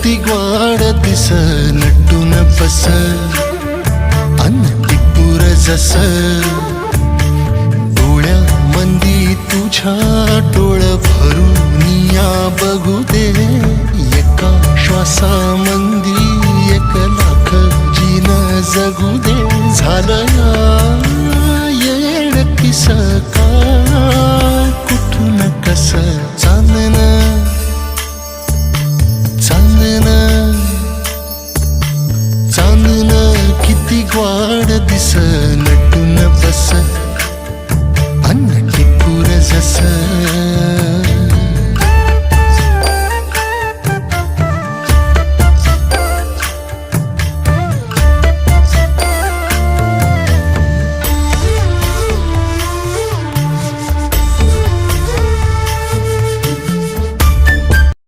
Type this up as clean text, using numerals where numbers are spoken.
ती ग्वाड दिस लटून बस अन ती पुर जस डोळ्या मंदी तुझ्या डोळ भरून या बघू दे एका श्वासा मंदी 1,00,000 जीन जगू दे झालं या येड किस